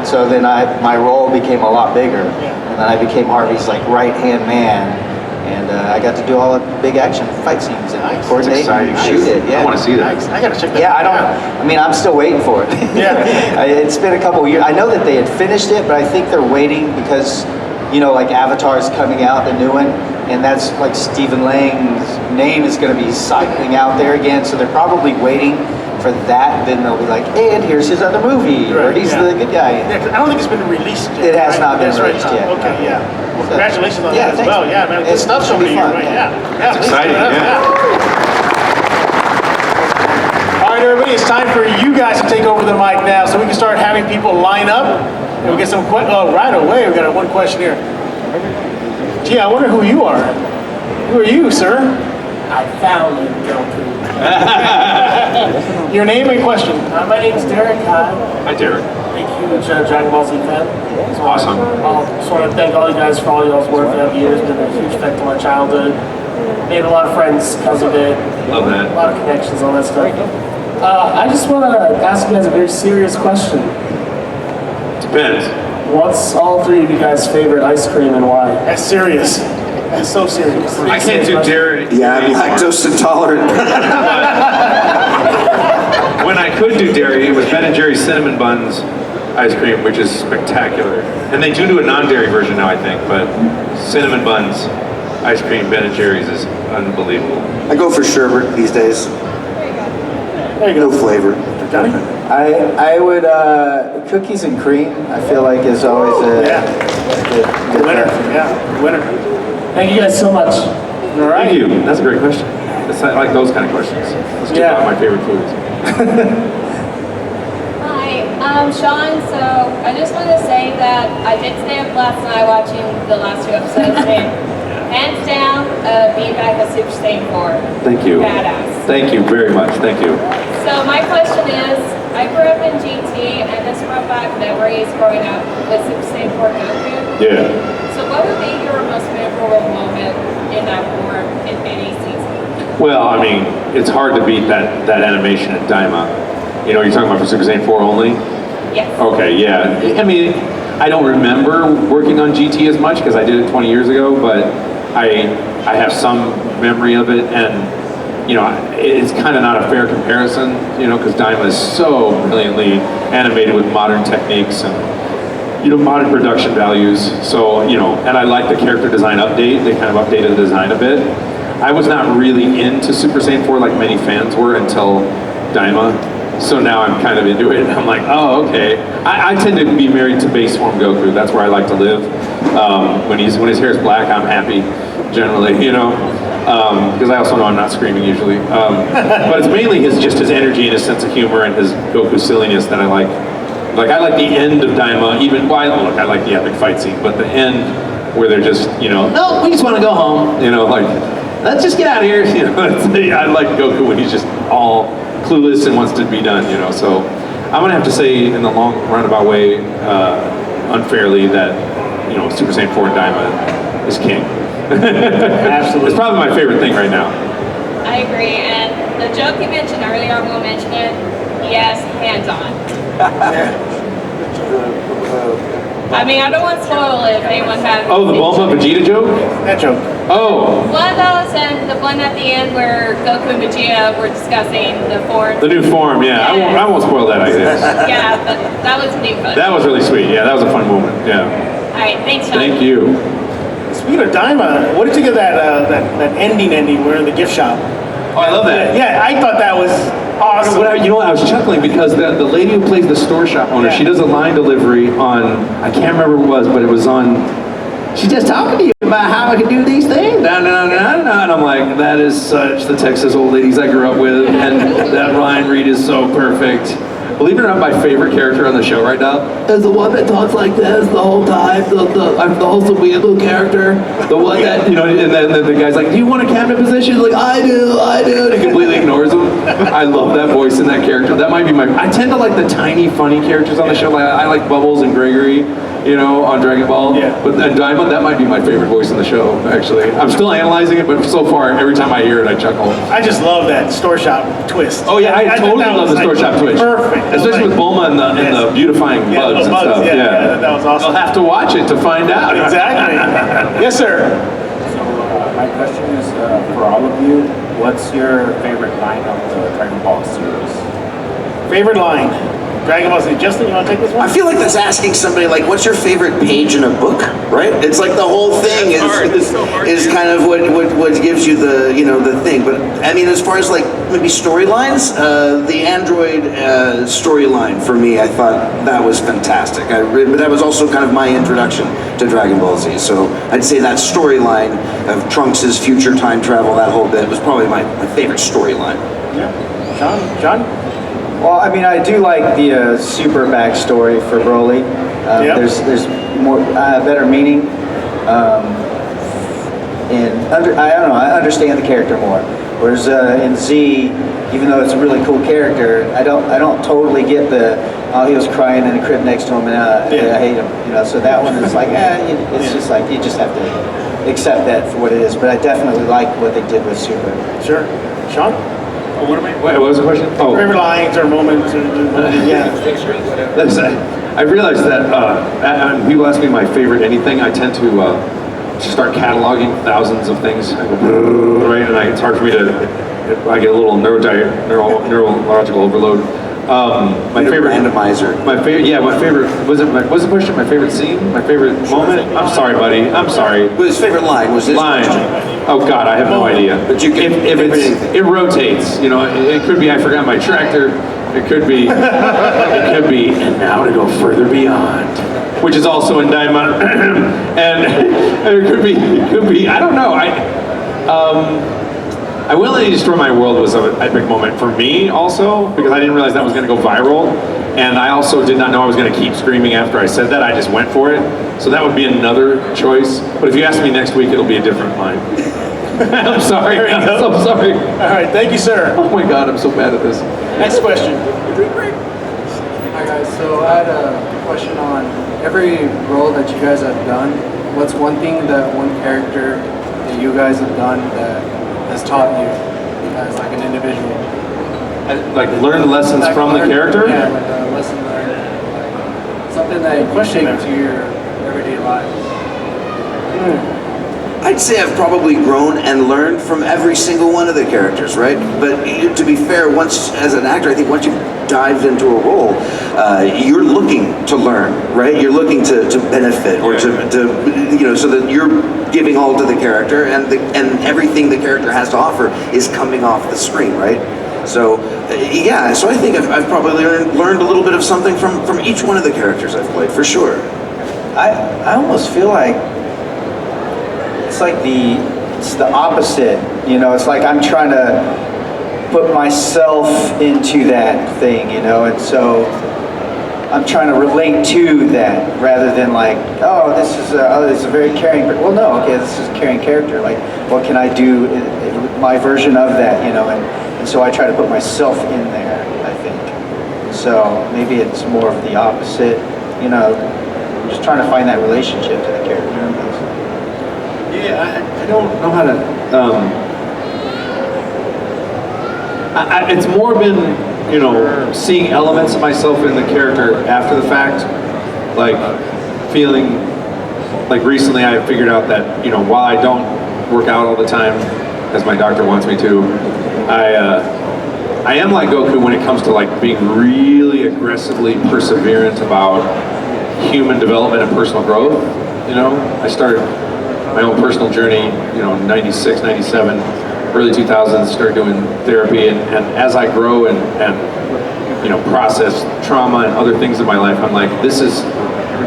my role became a lot bigger. And then I became Harvey's like right-hand man. And I got to do all the big action fight scenes and coordinate and shoot it. Yeah. I want to see that. Nice. I gotta check that Yeah, out. I'm still waiting for it. Yeah. It's been a couple of years. I know that they had finished it, but I think they're waiting because, like Avatar is coming out, the new one, and that's like Stephen Lang's name is going to be cycling out there again, so they're probably waiting for that. Then they'll be like, and here's his other movie, or he's the good guy. Yeah, 'cause I don't think it's been released yet. It has not been That's right. released yet. Okay, yeah. Well, congratulations on that as thanks. well. Yeah, man. Good It stuff should over be here, fun, right? yeah. Yeah. It's exciting, yeah. All right, everybody, it's time for you guys to take over the mic now so we can start having people line up. And we'll get some questions. Oh, right away, we got one question here. Gee, I wonder who you are. Who are you, sir? I found you, Goku. Your name and question. My name's Derek. Hi, Derek. Big, huge Dragon Ball Z fan. So Awesome. I just want to thank all you guys for all y'all's work over the years. It's been a huge effect on my childhood. Made a lot of friends because of it. Love that. A lot of connections, all that stuff. I just want to ask you guys a very serious question. Depends. What's all three of you guys' favorite ice cream and why? That's serious. That's so serious. I can't do dairy. Yeah, I'm lactose intolerant. when I could do dairy, it was Ben & Jerry's Cinnamon Buns ice cream, which is spectacular. And they do a non-dairy version now, I think, but Cinnamon Buns ice cream, Ben & Jerry's is unbelievable. I go for sherbet these days. There you go. No flavor. Johnny? I would cookies and cream. I feel like is always a good Winner. preference. Yeah, winner. Thank you guys so much. All right. Thank you. That's a great question. I like those kind of questions. Let's talk about my favorite foods. Hi, I'm Sean. So I just want to say that I did stay up last night watching the last 2 episodes. And hands down, being back with Super Saiyan 4. Thank you. Badass. Thank you very much. Thank you. So my question is, I grew up in GT, and this brought back memories growing up with Super Saiyan 4 Goku. Yeah. So what would be your most memorable moment in that form in any season? Well, I mean, it's hard to beat that animation at Daima. You know, you're talking about for Super Saiyan 4 only? Yes. Okay, yeah. I mean, I don't remember working on GT as much because I did it 20 years ago, but I have some memory of it, and you know, it's kind of not a fair comparison, you know, because Daima is so brilliantly animated with modern techniques and, you know, modern production values. So, you know, and I like the character design update. They kind of updated the design a bit. I was not really into Super Saiyan 4 like many fans were until Daima. So now I'm kind of into it, and I'm like, oh, okay. I tend to be married to base form Goku. That's where I like to live. When his hair is black, I'm happy, generally, you know. Because I also know I'm not screaming usually. But it's mainly his energy and his sense of humor and his Goku silliness that I like. Like, I like the end of Daima, even, well, look, I like the epic fight scene, but the end where they're just, you know, no, we just want to go home, you know, like, let's just get out of here. You know, I like Goku when he's just all clueless and wants to be done, you know. So I'm gonna have to say, in the long roundabout way, unfairly, that, you know, Super Saiyan 4 and Daima is king. Absolutely. It's probably my favorite thing right now. I agree, and the joke you mentioned earlier, I won't mention it. Yes, hands-on. I mean, I don't want to spoil it if anyone has. Oh, the Bulma Vegeta joke? That joke. Oh, One of those, and the one at the end where Goku and Vegeta were discussing the form. the new form, yeah. I won't spoil that, I guess. Yeah, but that was new fun. That was really sweet. Yeah, that was a fun moment. Yeah. All right, thanks, Sean. Thank you. Speaking of Daima, what did you think of that ending where in the gift shop? Oh, I love that. Yeah, I thought that was awesome. You know what, I was chuckling because the lady who plays the store shop owner, she does a line delivery on, I can't remember what it was, but it was on, she's just talking to you about how I can do these things. No, and I'm like, that is such the Texas old ladies I grew up with, and that Ryan Reed is so perfect. Believe it or not, my favorite character on the show right now is the one that talks like this the whole time. The wholesome weirdo character. The one that, you know, and then the guy's like, do you want a cabinet position? He's like, I do, and he completely ignores him. I love that voice and that character. That might be I tend to like the tiny, funny characters on the show. Like, I like Bubbles and Gregory, you know, on Dragon Ball. Yeah. But Daima, that might be my favorite voice in the show, actually. I'm still analyzing it, but so far, every time I hear it, I chuckle. I just love that store shop twist. Oh yeah, I totally thought that love was, the store shop twist. Perfect. Especially with Bulma and the beautifying bugs and stuff. Yeah, that was awesome. I'll have to watch it to find out. Exactly. Yes, sir. So my question is for all of you, what's your favorite line of the Dragon Ball series? Favorite line? Dragon Ball Z. Justin, you want to take this one? I feel like that's asking somebody, like, what's your favorite page in a book, right? It's like the whole thing is kind of what gives you the, you know, the thing. But I mean, as far as like maybe storylines, the Android storyline for me, I thought that was fantastic. But that was also kind of my introduction to Dragon Ball Z. So I'd say that storyline of Trunks' future time travel, that whole bit, was probably my favorite storyline. Yeah. John? Well, I mean, I do like the super backstory for Broly. There's more better meaning, and I don't know. I understand the character more. Whereas in Z, even though it's a really cool character, I don't totally get he was crying in a crib next to him and I hate him. You know, so that one is like, it's just like you just have to accept that for what it is. But I definitely like what they did with Super. Sure. Sean? What was the question? Oh, Favorite lines or moments? I realized that when people ask me my favorite anything, I tend to start cataloging thousands of things. I go, right, and it's hard for me to I get a little neurological overload. My favorite randomizer. My favorite. Was the question my favorite scene? My favorite moment? I'm sorry, buddy. I'm sorry. Well, his favorite line was this Line. question. Oh God, I have no idea. But you can if it rotates. You know, it could be I forgot my tractor. It could be. And now to go further beyond, which is also in Daima. and it could be. I don't know. I Willingly Destroy My World was an epic moment for me also, because I didn't realize that was going to go viral. And I also did not know I was going to keep screaming after I said that. I just went for it. So that would be another choice. But if you ask me next week, it'll be a different line. I'm sorry. I'm so sorry. All right, thank you, sir. Oh my God, I'm so bad at this. Next question. Hi guys, so I had a question on every role that you guys have done. What's one thing that one character that you guys have done that has taught you as like an individual? Like learn lessons Like from the character? Yeah, like a lesson learned. Like something that you take to your everyday life. I'd say I've probably grown and learned from every single one of the characters, right? But to be fair, once as an actor, I think once you've dived into a role, you're looking to learn, right? You're looking to benefit or to so that you're giving all to the character, and everything the character has to offer is coming off the screen, right? So so I think I've probably learned a little bit of something from each one of the characters I've played, for sure. I almost feel like it's like it's the opposite, you know. It's like I'm trying to put myself into that thing, you know, and so I'm trying to relate to that rather than like, oh, this is a very caring. Well, no, okay, this is a caring character. Like, what can I do? My version of that, you know, and so I try to put myself in there. I think so. Maybe it's more of the opposite, you know. I'm just trying to find that relationship to the character. Yeah, I don't know how to. It's more been, you know, seeing elements of myself in the character after the fact, like feeling like recently I figured out that, you know, while I don't work out all the time as my doctor wants me to, I am like Goku when it comes to like being really aggressively perseverant about human development and personal growth. You know, I started my own personal journey, you know, 96, 97, early 2000s, started doing therapy, and as I grow and you know, process trauma and other things in my life, I'm like, this is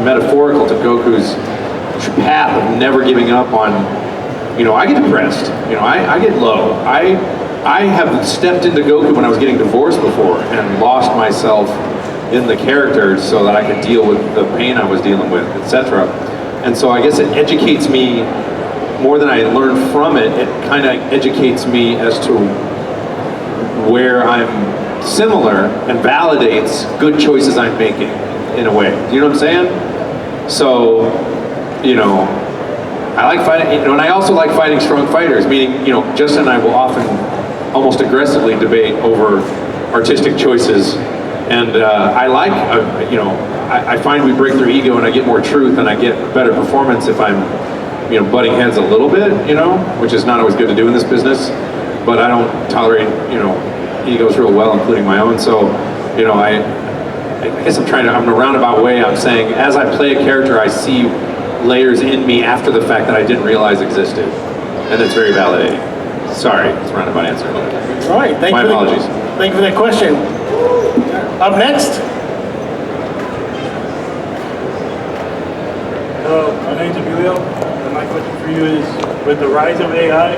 metaphorical to Goku's path of never giving up on, you know, I get depressed, you know, I get low. I have stepped into Goku when I was getting divorced before and lost myself in the character so that I could deal with the pain I was dealing with, etc. And so I guess it educates me more than I learn from it. It kind of educates me as to where I'm similar and validates good choices I'm making in a way. Do you know what I'm saying? So, you know, I like fighting, you know, and I also like fighting strong fighters, meaning, you know, Justin and I will often almost aggressively debate over artistic choices. And I like, you know, I find we break through ego and I get more truth and I get better performance if I'm, you know, butting heads a little bit, you know, which is not always good to do in this business. But I don't tolerate, you know, egos real well, including my own. So, you know, I guess I'm in a roundabout way, I'm saying as I play a character, I see layers in me after the fact that I didn't realize existed. And it's very validating. Sorry, it's a roundabout answer. All right, My apologies. Thank you for that question. Up next. Hello, my name's Emilio, and my question for you is, with the rise of AI,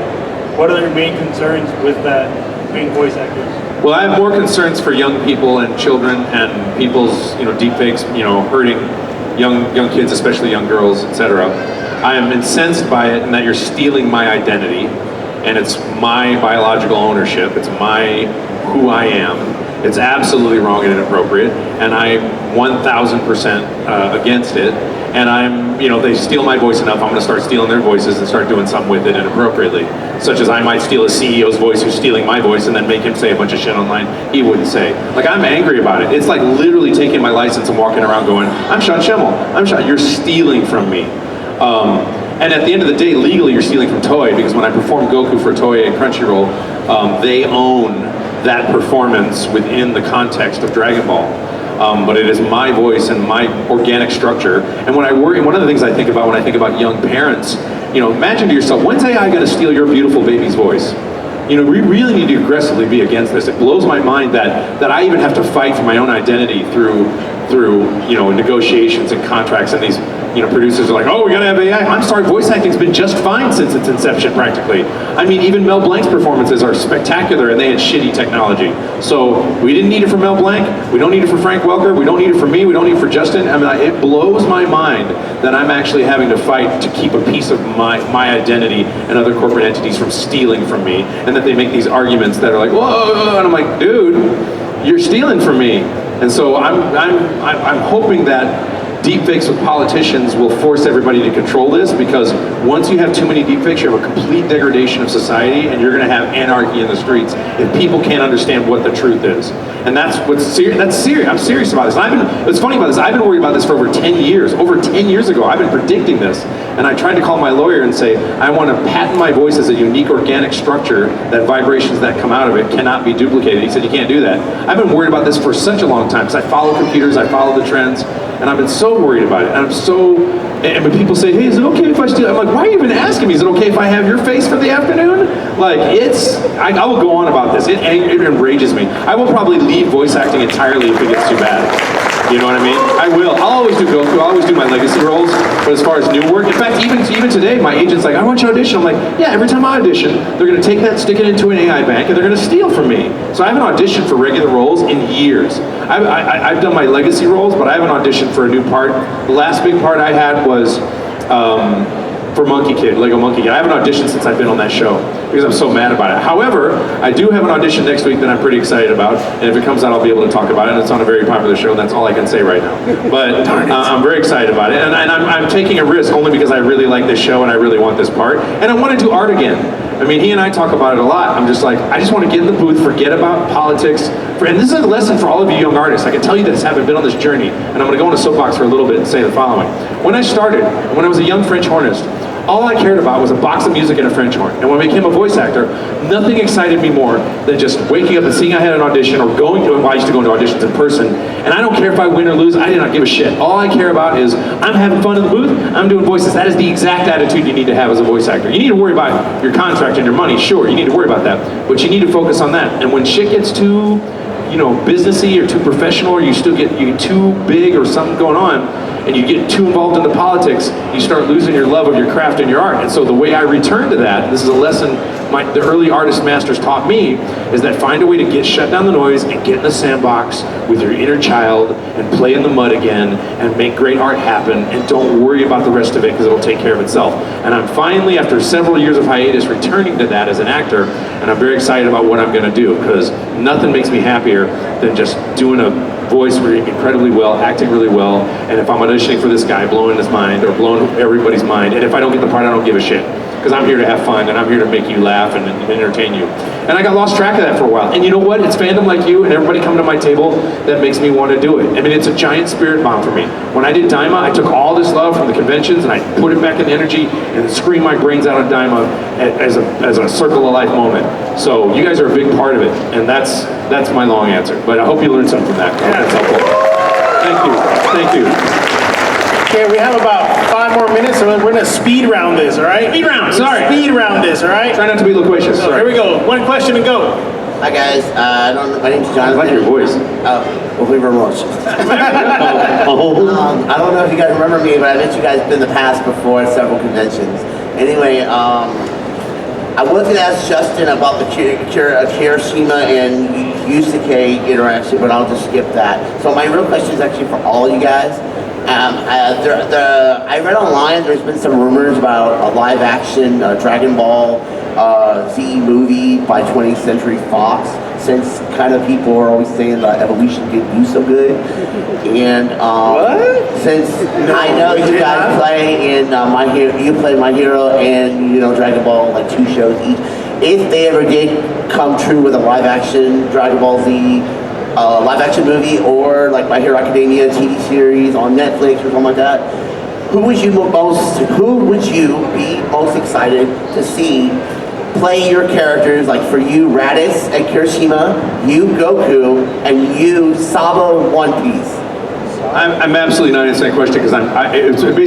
what are your main concerns with that being voice actors? Well, I have more concerns for young people and children and people's, you know, deepfakes, you know, hurting young kids, especially young girls, etc. I am incensed by it, and that you're stealing my identity, and it's my biological ownership. It's who I am. It's absolutely wrong and inappropriate, and I'm 1,000% against it. And I'm, you know, they steal my voice enough, I'm gonna start stealing their voices and start doing something with it inappropriately. Such as I might steal a CEO's voice who's stealing my voice and then make him say a bunch of shit online he wouldn't say. Like, I'm angry about it. It's like literally taking my license and walking around going, I'm Sean Shemmel, you're stealing from me. And at the end of the day, legally you're stealing from Toei, because when I perform Goku for Toei and Crunchyroll, they own that performance within the context of Dragon Ball. But it is my voice and my organic structure. And when I worry, one of the things I think about when I think about young parents, imagine to yourself, when's AI going to steal your beautiful baby's voice? We really need to aggressively be against this. It blows my mind that I even have to fight for my own identity through negotiations and contracts, and these producers are like, oh, we gotta have AI. I'm sorry, voice acting's been just fine since its inception, practically. I mean, even Mel Blanc's performances are spectacular, and they had shitty technology. So we didn't need it for Mel Blanc. We don't need it for Frank Welker. We don't need it for me. We don't need it for Justin. I mean, it blows my mind that I'm actually having to fight to keep a piece of my identity and other corporate entities from stealing from me, and that they make these arguments that are like, whoa, and I'm like, dude, you're stealing from me. And so I'm hoping that deepfakes with politicians will force everybody to control this, because once you have too many deepfakes, you have a complete degradation of society, and you're going to have anarchy in the streets if people can't understand what the truth is. And that's what's serious. That's serious. I'm serious about this. And what's funny about this, I've been worried about this for over 10 years. Over 10 years ago, I've been predicting this. And I tried to call my lawyer and say, I want to patent my voice as a unique organic structure that vibrations that come out of it cannot be duplicated. He said, you can't do that. I've been worried about this for such a long time, because I follow computers, I follow the trends, and I've been so worried about it. And and when people say, hey, is it okay if I steal? I'm like, why are you even asking me? Is it okay if I have your face for the afternoon? Like, I will go on about this. It enrages me. I will probably leave voice acting entirely if it gets too bad. You know what I mean? I will. I'll always do Goku. I'll always do my legacy roles. But as far as new work, in fact, even today, my agent's like, I want you to audition. I'm like, yeah, every time I audition, they're going to take that, stick it into an AI bank, and they're going to steal from me. So I haven't auditioned for regular roles in years. I've done my legacy roles, but I haven't auditioned for a new part. The last big part I had was for Monkey Kid, Lego Monkey Kid. I haven't auditioned since I've been on that show, because I'm so mad about it. However, I do have an audition next week that I'm pretty excited about, and if it comes out, I'll be able to talk about it, and it's on a very popular show, and that's all I can say right now. But I'm very excited about it, and I'm taking a risk only because I really like this show, and I really want this part, and I want to do art again. I mean, he and I talk about it a lot. I'm just like, I just want to get in the booth, forget about politics, and this is a lesson for all of you young artists. I can tell you this, having been on this journey, and I'm going to go on a soapbox for a little bit and say the following. When I started, when I was a young French hornist, all I cared about was a box of music and a French horn. And when I became a voice actor, nothing excited me more than just waking up and seeing I had an audition, or I used to go into auditions in person, and I don't care if I win or lose, I did not give a shit. All I care about is, I'm having fun in the booth, I'm doing voices. That is the exact attitude you need to have as a voice actor. You need to worry about your contract and your money, sure, you need to worry about that, but you need to focus on that. And when shit gets too, businessy or too professional, or you get too big or something going on, and you get too involved in the politics, you start losing your love of your craft and your art. And so the way I return to that, this is a lesson the early artist masters taught me, is that find a way to shut down the noise and get in the sandbox with your inner child and play in the mud again and make great art happen, and don't worry about the rest of it, because it'll take care of itself. And I'm finally, after several years of hiatus, returning to that as an actor, and I'm very excited about what I'm going to do, because nothing makes me happier than just doing a voice incredibly well, acting really well, and if I'm auditioning for this guy, blowing his mind or blowing everybody's mind, and if I don't get the part, I don't give a shit, because I'm here to have fun, and I'm here to make you laugh and entertain you. And I got lost track of that for a while. And you know what? It's fandom like you and everybody coming to my table that makes me want to do it. I mean, it's a giant spirit bomb for me. When I did Daima, I took all this love from the conventions and I put it back in energy and screamed my brains out on Daima as a circle of life moment. So you guys are a big part of it, and that's my long answer. But I hope you learned something from that. I hope that's helpful. Thank you. Okay, we have about 5 more minutes, so we're going to speed round this, all right? Speed round, Speed round this, all right? Try not to be loquacious. So here we go. One question and go. Hi guys, my name's Jonathan. I like your voice. Hopefully we're I don't know if you guys remember me, but I met you guys in the past before at several conventions. Anyway, I wanted to ask Justin about the Kirishima and Yusuke interaction, but I'll just skip that. So my real question is actually for all you guys. I read online there's been some rumors about a live action Dragon Ball Z movie by 20th Century Fox, since kind of people are always saying that Evolution didn't do so good. And since I know you guys play in you play My Hero and Dragon Ball, like 2 shows each. If they ever did come true with a live action Dragon Ball Z live action movie, or like My Hero Academia TV series on Netflix or something like that, who would you be most excited to see play your characters, like for you, Raditz and Kirishima, you, Goku, and you, Sabo, One Piece. I'm absolutely not answering that question because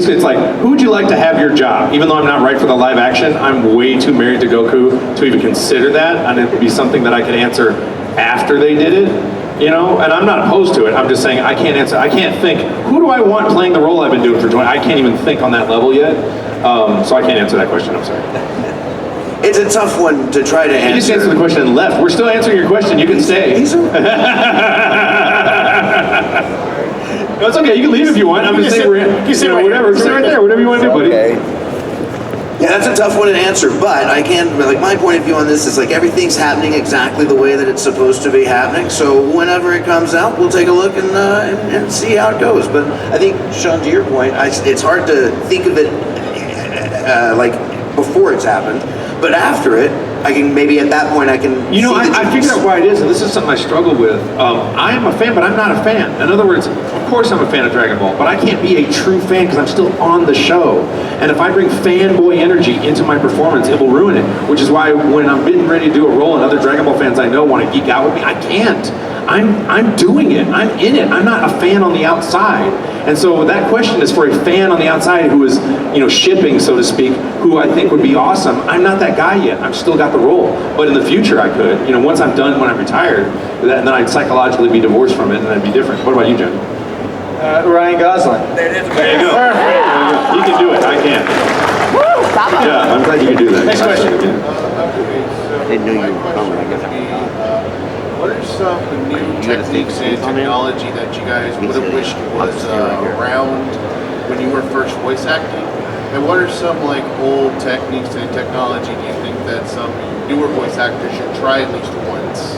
it's like, who would you like to have your job? Even though I'm not right for the live action, I'm way too married to Goku to even consider that, and it would be something that I could answer after they did it, you know? And I'm not opposed to it. I'm just saying I can't answer. I can't think, who do I want playing the role I've been doing for 20? I can't even think on that level yet, so I can't answer that question. I'm sorry. It's a tough one to try to answer. You just answered the question and left. We're still answering your question. You can stay. No, it's okay. You can leave if you want. I'm just saying whatever. Sit right there. Whatever you want to do, buddy. Okay. Yeah, that's a tough one to answer, but I can, like, my point of view on this is like everything's happening exactly the way that it's supposed to be happening. So whenever it comes out, we'll take a look and see how it goes. But I think, Sean, to your point, it's hard to think of it like before it's happened, but after it, I can maybe at that point I can. You know, I figured out why it is, and this is something I struggle with. I am a fan, but I'm not a fan. In other words, of course I'm a fan of Dragon Ball, but I can't be a true fan because I'm still on the show. And if I bring fanboy energy into my performance, it will ruin it. Which is why when I'm getting ready to do a role and other Dragon Ball fans I know want to geek out with me, I can't. I'm doing it. I'm in it. I'm not a fan on the outside. And so that question is for a fan on the outside who is, you know, shipping, so to speak, who I think would be awesome. I'm not that guy yet. I've still got the role. But in the future I could. You know, once I'm done, when I'm retired, then I'd psychologically be divorced from it and that'd be different. What about you, Jen? Ryan Gosling. There you go. You can do it. I can't. Yeah, I'm glad you can do that. Next question. I didn't know you were coming. I guess What are some new techniques and technology that you guys would have wished was around when you were first voice acting? And what are some like old techniques and technology do you think that some newer voice actors should try at least once?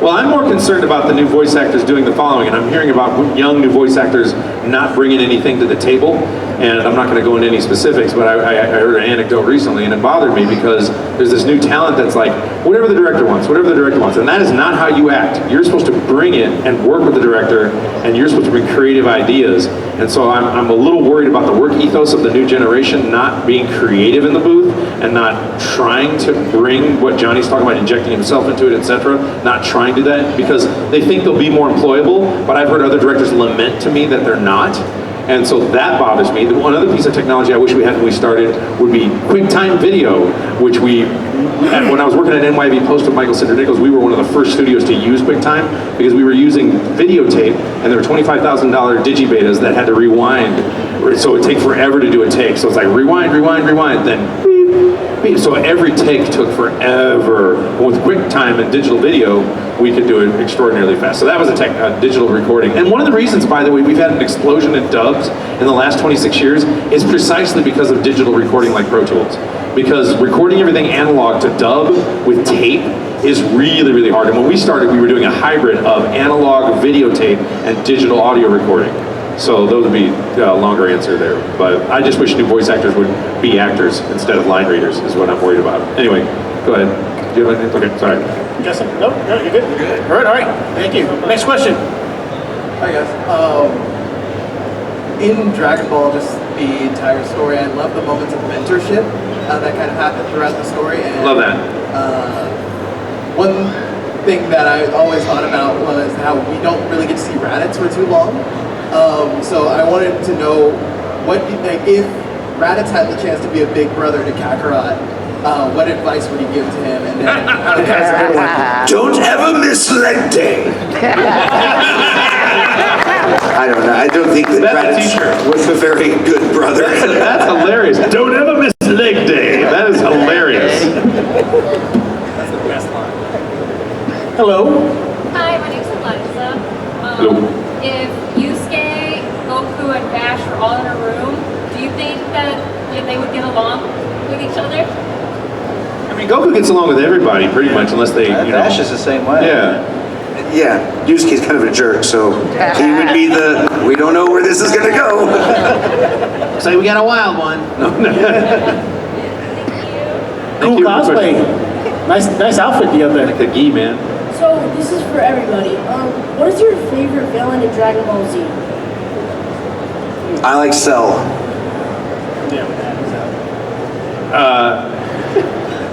Well, I'm more concerned about the new voice actors doing the following, and I'm hearing about young new voice actors not bringing anything to the table, and I'm not going to go into any specifics, but I heard an anecdote recently, and it bothered me because there's this new talent that's like, whatever the director wants, and that is not how you act. You're supposed to bring it and work with the director, and you're supposed to bring creative ideas, and so I'm a little worried about the work ethos of the new generation not being creative in the booth, and not trying to bring what Johnny's talking about, injecting himself into it, etc., not trying to do that, because they think they'll be more employable, but I've heard other directors lament to me that they're not. And so that bothers me. One other piece of technology I wish we had when we started would be QuickTime Video, which when I was working at NYV Post with Michael Cinder Nichols, we were one of the first studios to use QuickTime because we were using videotape, and there were $25,000 digibetas that had to rewind, so it would take forever to do a take. So it's like rewind, then beep. So every take took forever. With QuickTime and digital video, we could do it extraordinarily fast. So that was a digital recording. And one of the reasons, by the way, we've had an explosion in dubs in the last 26 years is precisely because of digital recording like Pro Tools. Because recording everything analog to dub with tape is really, really hard. And when we started, we were doing a hybrid of analog videotape and digital audio recording. So those would be a longer answer there. But I just wish new voice actors would be actors instead of line readers is what I'm worried about. Anyway, go ahead. Do you have anything? Okay, sorry. Guessing? Nope, no, you're good. All right. Thank you. Next question. Hi guys. In Dragon Ball, just the entire story, I love the moments of mentorship that kind of happened throughout the story. And, love that. One thing that I always thought about was how we don't really get to see Raditz for too long. So I wanted to know if Raditz had the chance to be a big brother to Kakarot, what advice would he give to him? And then how do you guys don't ever miss leg day. I don't know. I don't think that Raditz was a very good brother. That's hilarious. Don't ever miss leg day. That is hilarious. That's the best line. Hello. Hi, my name's Eliza. Hello. If Yusuke, Goku, and Bash were all in a room, do you think that they would get along with each other? I mean, Goku gets along with everybody pretty much, unless they, Bash is the same way. Yeah. Yeah, Yusuke's kind of a jerk, so he would be we don't know where this is going to go. Say we got a wild one. Cool cosplay. Nice outfit you have there. Like the gi, man. So this is for everybody. What is your favorite villain in Dragon Ball Z? I like Cell.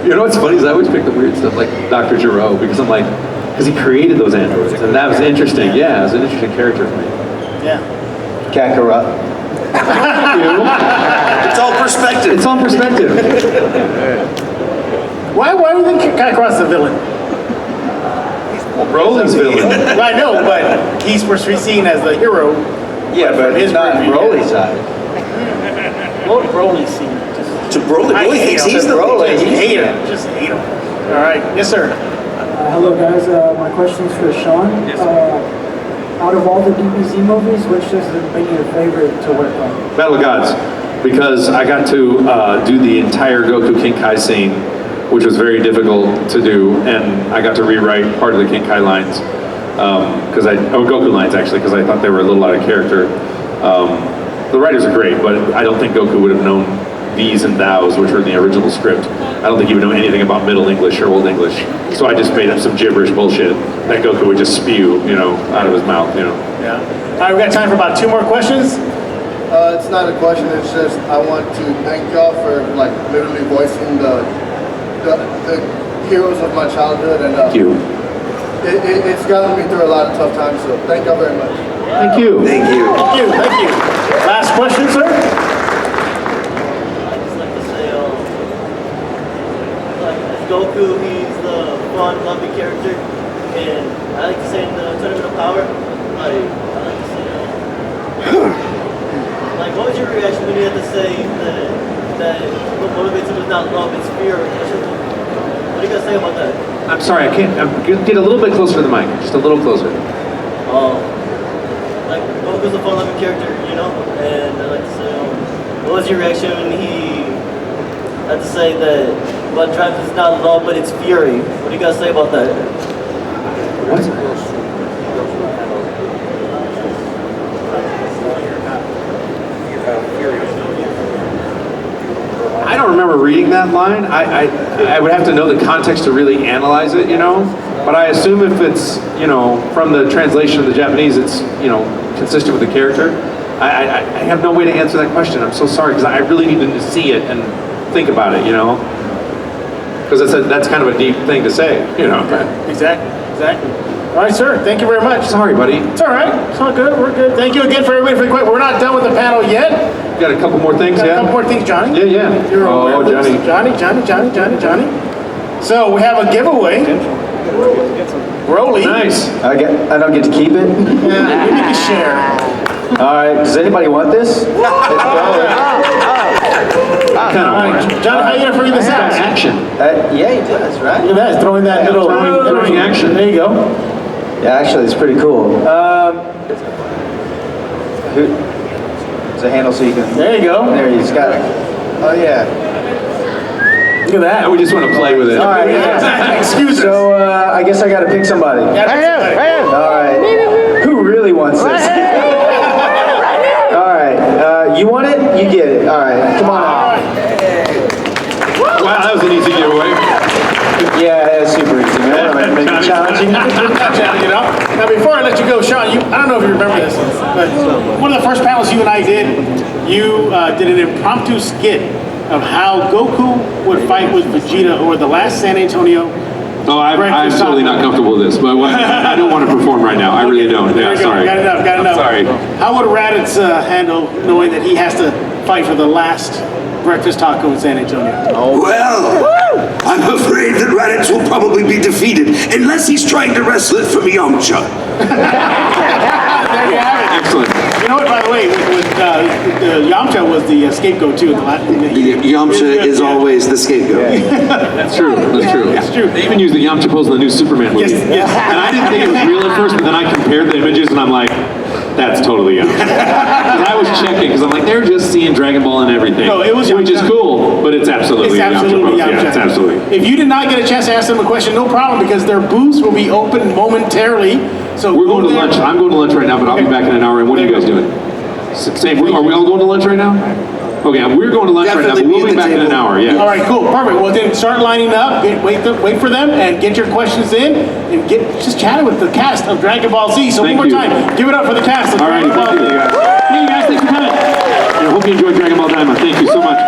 You know what's funny is I always pick the weird stuff like Dr. Giro because I'm like, because he created those androids, and that was interesting. Yeah, it was an interesting character for me. Yeah. Kakarot. It's all perspective. It's all perspective. Why do you think Kakarot's the villain? Broly's villain. I know, but he's supposed to be seen as the hero. Yeah, but it's not Broly's side. What Broly's seen? To Broly, Broly thinks he's the Broly. Just hate him. Just hate him. All right. Yes, sir. Hello guys, my question is for Sean. Out of all the DBZ movies, which has been your favorite to work on? Battle of Gods, because I got to do the entire Goku Kinkai scene, which was very difficult to do, and I got to rewrite part of the Kinkai lines, Goku lines actually, because I thought they were a little out of character. The writers are great, but I don't think Goku would have known these and thous, which were in the original script. I don't think he would know anything about Middle English or Old English. So I just made up some gibberish bullshit that Goku would just spew, out of his mouth, Yeah. All right, we got time for about 2 more questions. It's not a question. It's just I want to thank y'all for like literally voicing the heroes of my childhood, and Thank you. It's gotten me through a lot of tough times. So thank y'all very much. Thank you. Thank you. Thank you. Thank you. Last question, sir. Goku, he's the fun, loving character, and I like to say in the Tournament of Power, I like to say, what was your reaction when you had to say that what motivates him is not love, it's fear? What do you guys say about that? I'm sorry, I can't. Get a little bit closer to the mic, just a little closer. Goku's a fun, loving character, and I like to say, what was your reaction when he had to say that what drives is not love, but it's fury? What do you guys say about that? What? I don't remember reading that line. I would have to know the context to really analyze it, But I assume if it's, from the translation of the Japanese, it's, consistent with the character. I have no way to answer that question. I'm so sorry, because I really need to see it and think about it, Because that's kind of a deep thing to say, Exactly. All right, sir. Thank you very much. Sorry, buddy. It's all right. It's all good. We're good. Thank you again for everybody for the question. We're not done with the panel yet. Got a couple more things, A couple more things, Johnny. Yeah. You're aware of this? Johnny. Johnny. So we have a giveaway. Broly. Nice. I don't get to keep it? Yeah, you need to share. All right, does anybody want this? It's Broly. Johnny, how are you going to figure this out? Action. Yeah, he does, right? Look at that. It's throwing that little... Throwing action. There you go. Yeah, actually, it's pretty cool. There's a handle so you can... There you go. There, he's got it. Oh, yeah. Look at that. We just want to play with it. All right, yeah. Excuse us. So, I guess I got to pick somebody. All right. Who really wants this? All right. You want it? You get it. All right. Come on out. Wow, that was an easy giveaway. Yeah, that's super easy, man. Make it challenging. Now, before I let you go, Sean, I don't know if you remember this, but one of the first panels you and I did, you did an impromptu skit of how Goku would fight with Vegeta over the last San Antonio. Oh, I'm totally not comfortable with this, but I don't want to perform right now. I really don't. Yeah, sorry. Got enough. Sorry. How would Raditz handle knowing that he has to fight for the last breakfast taco in San Antonio? Well, I'm afraid that Raditz will probably be defeated unless he's trying to wrestle it from Yamcha. There you have it. Excellent. You know what, by the way, Yamcha was the scapegoat too. Yamcha is always the scapegoat. That's true. That's true. They even used the Yamcha pose in the new Superman movie. Yes. And I didn't think it was real at first, but then I compared the images and I'm like, that's totally Yamcha. Because I was checking, because I'm like, they're just seeing Dragon Ball and everything. No, it was which is Yamcha. Cool, but it's absolutely Yamcha pose. Yeah, it's absolutely. If you did not get a chance to ask them a question, no problem, because their booths will be open momentarily. So we're going to lunch. I'm going to lunch right now, but I'll be back in an hour. And what are you guys doing? Same. Are we all going to lunch right now? Okay, we're going to lunch right now, but we'll be back in an hour. Yeah. All right, cool, perfect. Well, then start lining up. Wait for them, and get your questions in, and just chatting with the cast of Dragon Ball Z. So one more time, give it up for the cast of Dragon Ball Z. Thank you guys. Thanks for coming. I hope you enjoyed Dragon Ball Daima. Thank you so much.